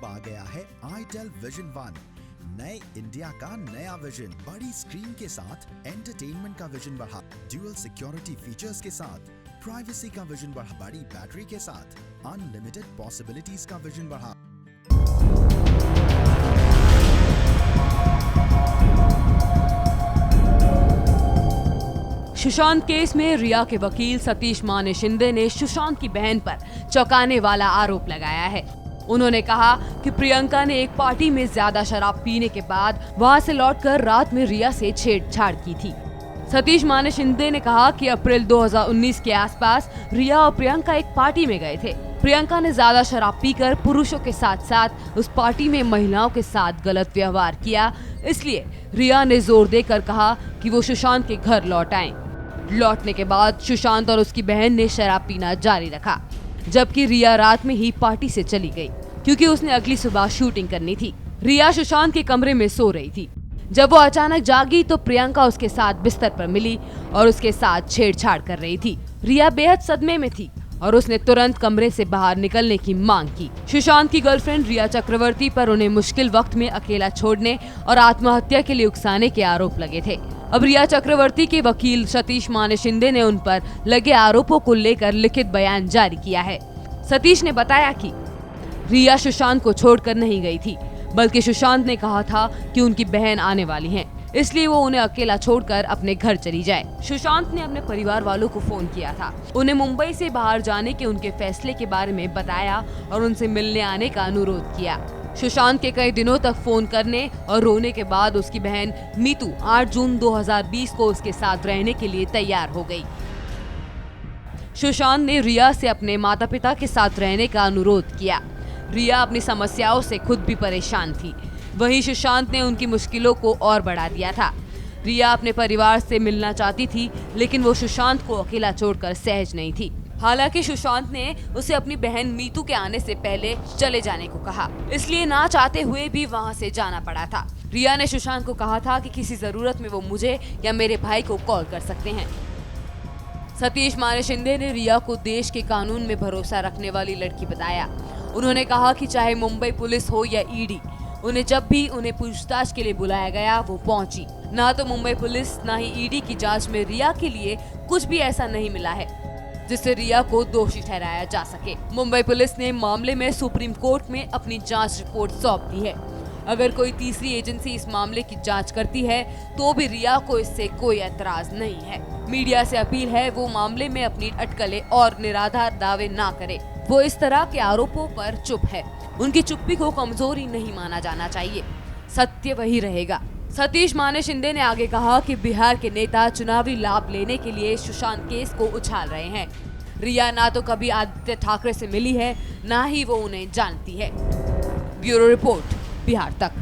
अब आ गया है आईटेल विजन वन, नए इंडिया का नया विजन। बड़ी स्क्रीन के साथ एंटरटेनमेंट का विजन बढ़ा, ड्यूअल सिक्योरिटी फीचर्स के साथ प्राइवेसी का विजन बढ़ा, बड़ी बैटरी के साथ अनलिमिटेड पॉसिबिलिटीज का विजन बढ़ा। सुशांत केस में रिया के वकील सतीश माने शिंदे ने सुशांत की बहन पर चौंकाने वाला आरोप लगाया है। उन्होंने कहा कि प्रियंका ने एक पार्टी में ज्यादा शराब पीने के बाद वहां से लौटकर रात में रिया से छेड़छाड़ की थी। सतीश माने शिंदे ने कहा कि अप्रैल 2019 के आसपास रिया और प्रियंका एक पार्टी में गए थे। प्रियंका ने ज्यादा शराब पीकर पुरुषों के साथ साथ उस पार्टी में महिलाओं के साथ गलत व्यवहार किया, इसलिए रिया ने जोर देकर कहा कि वो सुशांत के घर लौट आएं। लौटने के बाद सुशांत और उसकी बहन ने शराब पीना जारी रखा, जबकि रिया रात में ही पार्टी से चली गई क्योंकि उसने अगली सुबह शूटिंग करनी थी। रिया सुशांत के कमरे में सो रही थी। जब वो अचानक जागी तो प्रियंका उसके साथ बिस्तर पर मिली और उसके साथ छेड़छाड़ कर रही थी। रिया बेहद सदमे में थी और उसने तुरंत कमरे से बाहर निकलने की मांग की। सुशांत की गर्लफ्रेंड रिया चक्रवर्ती पर उन्हें मुश्किल वक्त में अकेला छोड़ने और आत्महत्या के लिए उकसाने के आरोप लगे थे। अब रिया चक्रवर्ती के वकील सतीश माने शिंदे ने उन पर लगे आरोपों को लेकर लिखित बयान जारी किया है। सतीश ने बताया कि रिया सुशांत को छोड़कर नहीं गई थी, बल्कि सुशांत ने कहा था कि उनकी बहन आने वाली है, इसलिए वो उन्हें अकेला छोड़कर अपने घर चली जाए। सुशांत ने अपने परिवार वालों को फोन किया था, उन्हें मुंबई से बाहर जाने के उनके फैसले के बारे में बताया और उनसे मिलने आने का अनुरोध किया। सुशांत के कई दिनों तक फोन करने और रोने के बाद उसकी बहन मीतू 8 जून 2020 को उसके साथ रहने के लिए तैयार हो गई। सुशांत ने रिया से अपने माता पिता के साथ रहने का अनुरोध किया। रिया अपनी समस्याओं से खुद भी परेशान थी, वहीं सुशांत ने उनकी मुश्किलों को और बढ़ा दिया था। रिया अपने परिवार से मिलना चाहती थी, लेकिन वो सुशांत को अकेला छोड़कर सहज नहीं थी। हालांकि सुशांत ने उसे अपनी बहन मीतू के आने से पहले चले जाने को कहा, इसलिए ना चाहते हुए भी वहां से जाना पड़ा था। रिया ने सुशांत को कहा था कि किसी जरूरत में वो मुझे या मेरे भाई को कॉल कर सकते हैं। सतीश माने शिंदे ने रिया को देश के कानून में भरोसा रखने वाली लड़की बताया। उन्होंने कहा कि चाहे मुंबई पुलिस हो या ईडी, उन्हें जब भी उन्हें पूछताछ के लिए बुलाया गया वो पहुंची। ना तो मुंबई पुलिस ना ही ईडी की जांच में रिया के लिए कुछ भी ऐसा नहीं मिला है जिससे रिया को दोषी ठहराया जा सके। मुंबई पुलिस ने मामले में सुप्रीम कोर्ट में अपनी जांच रिपोर्ट सौंप दी है। अगर कोई तीसरी एजेंसी इस मामले की जांच करती है तो भी रिया को इससे कोई एतराज नहीं है। मीडिया से अपील है वो मामले में अपनी अटकलें और निराधार दावे ना करे। वो इस तरह के आरोपों पर चुप है, उनकी चुप्पी को कमजोरी नहीं माना जाना चाहिए, सत्य वही रहेगा। सतीश माने शिंदे ने आगे कहा कि बिहार के नेता चुनावी लाभ लेने के लिए सुशांत केस को उछाल रहे हैं। रिया ना तो कभी आदित्य ठाकरे से मिली है, ना ही वो उन्हें जानती है। ब्यूरो रिपोर्ट, बिहार तक।